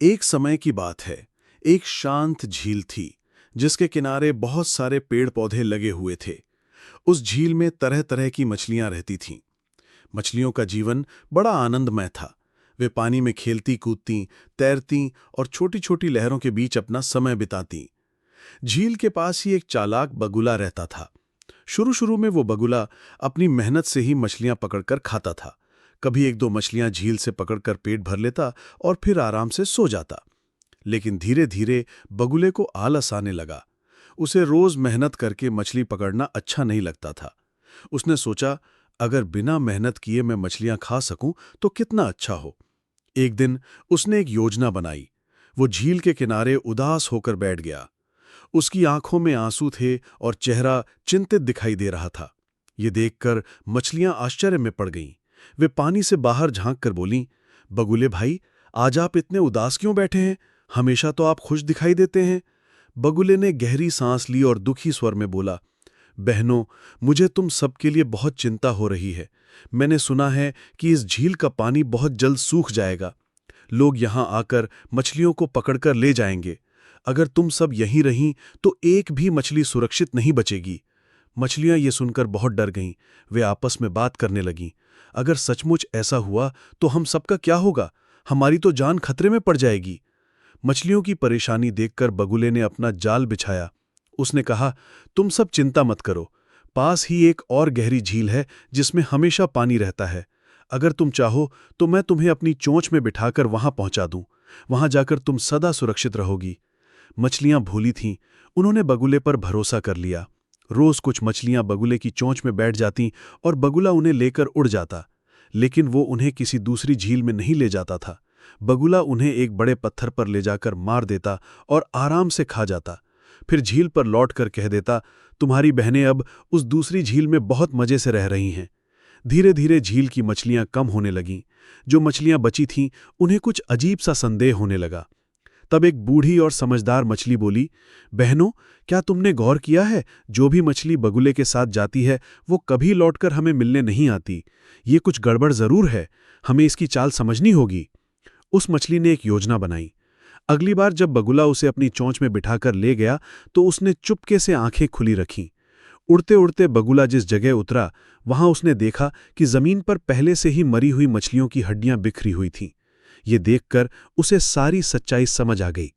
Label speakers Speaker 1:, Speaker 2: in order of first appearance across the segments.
Speaker 1: एक समय की बात है। एक शांत झील थी जिसके किनारे बहुत सारे पेड़ पौधे लगे हुए थे। उस झील में तरह तरह की मछलियां रहती थीं। मछलियों का जीवन बड़ा आनंदमय था। वे पानी में खेलती कूदती, तैरती और छोटी छोटी लहरों के बीच अपना समय बिताती। झील के पास ही एक चालाक बगुला रहता था। शुरू शुरू में वो बगुला अपनी मेहनत से ही मछलियां पकड़कर खाता था। कभी एक दो मछलियां झील से पकड़कर पेट भर लेता और फिर आराम से सो जाता। लेकिन धीरे धीरे बगुले को आलस आने लगा। उसे रोज मेहनत करके मछली पकड़ना अच्छा नहीं लगता था। उसने सोचा, अगर बिना मेहनत किए मैं मछलियां खा सकूं तो कितना अच्छा हो। एक दिन उसने एक योजना बनाई। वो झील के किनारे उदास होकर बैठ गया। उसकी आंखों में आंसू थे और चेहरा चिंतित दिखाई दे रहा था। ये देखकर मछलियां आश्चर्य में पड़ गईं। वे पानी से बाहर झांक कर बोलीं, बगुले भाई, आज आप इतने उदास क्यों बैठे हैं? हमेशा तो आप खुश दिखाई देते हैं। बगुले ने गहरी सांस ली और दुखी स्वर में बोला, बहनों, मुझे तुम सबके लिए बहुत चिंता हो रही है। मैंने सुना है कि इस झील का पानी बहुत जल्द सूख जाएगा। लोग यहां आकर मछलियों को पकड़कर ले जाएंगे। अगर तुम सब यहीं रहीं तो एक भी मछली सुरक्षित नहीं बचेगी। मछलियां ये सुनकर बहुत डर गईं। वे आपस में बात करने लगीं, अगर सचमुच ऐसा हुआ तो हम सबका क्या होगा? हमारी तो जान खतरे में पड़ जाएगी। मछलियों की परेशानी देखकर बगुले ने अपना जाल बिछाया। उसने कहा, तुम सब चिंता मत करो। पास ही एक और गहरी झील है जिसमें हमेशा पानी रहता है। अगर तुम चाहो तो मैं तुम्हें अपनी चोंच में बिठाकर वहां पहुंचा दूं। वहां जाकर तुम सदा सुरक्षित रहोगी। मछलियां भूली थीं। उन्होंने बगुले पर भरोसा कर लिया। रोज कुछ मछलियां बगुले की चोंच में बैठ जातीं और बगुला उन्हें लेकर उड़ जाता। लेकिन वो उन्हें किसी दूसरी झील में नहीं ले जाता था। बगुला उन्हें एक बड़े पत्थर पर ले जाकर मार देता और आराम से खा जाता। फिर झील पर लौटकर कह देता, तुम्हारी बहनें अब उस दूसरी झील में बहुत मजे से रह रही हैं। धीरे धीरे झील की मछलियां कम होने लगीं। जो मछलियां बची थीं उन्हें कुछ अजीब सा संदेह होने लगा। तब एक बूढ़ी और समझदार मछली बोली, बहनों, क्या तुमने गौर किया है, जो भी मछली बगुले के साथ जाती है वो कभी लौटकर हमें मिलने नहीं आती। ये कुछ गड़बड़ जरूर है। हमें इसकी चाल समझनी होगी। उस मछली ने एक योजना बनाई। अगली बार जब बगुला उसे अपनी चोंच में बिठाकर ले गया तो उसने चुपके से आंखें खुली रखीं। उड़ते उड़ते बगुला जिस जगह उतरा वहां उसने देखा कि जमीन पर पहले से ही मरी हुई मछलियों की हड्डियां बिखरी हुई थीं। ये देखकर उसे सारी सच्चाई समझ आ गई।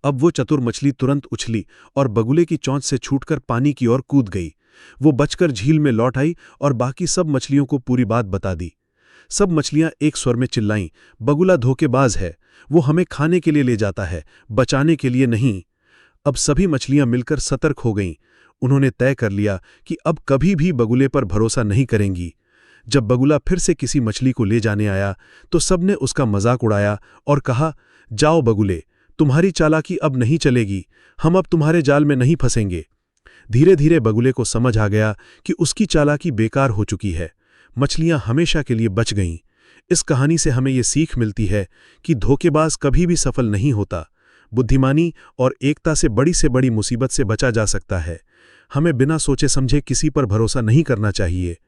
Speaker 1: अब वो चतुर मछली तुरंत उछली और बगुले की चोंच से छूटकर पानी की ओर कूद गई। वो बचकर झील में लौट आई और बाकी सब मछलियों को पूरी बात बता दी। सब मछलियां एक स्वर में चिल्लाईं, बगुला धोखेबाज है। वो हमें खाने के लिए ले जाता है, बचाने के लिए नहीं। अब सभी मछलियां मिलकर सतर्क हो गईं। उन्होंने तय कर लिया कि अब कभी भी बगुले पर भरोसा नहीं करेंगी। जब बगुला फिर से किसी मछली को ले जाने आया तो सबने उसका मजाक उड़ाया और कहा, जाओ बगुले, तुम्हारी चालाकी अब नहीं चलेगी। हम अब तुम्हारे जाल में नहीं फंसेंगे। धीरे धीरे बगुले को समझ आ गया कि उसकी चालाकी बेकार हो चुकी है। मछलियां हमेशा के लिए बच गईं। इस कहानी से हमें ये सीख मिलती है कि धोखेबाज कभी भी सफल नहीं होता। बुद्धिमानी और एकता से बड़ी मुसीबत से बचा जा सकता है। हमें बिना सोचे समझे किसी पर भरोसा नहीं करना चाहिए।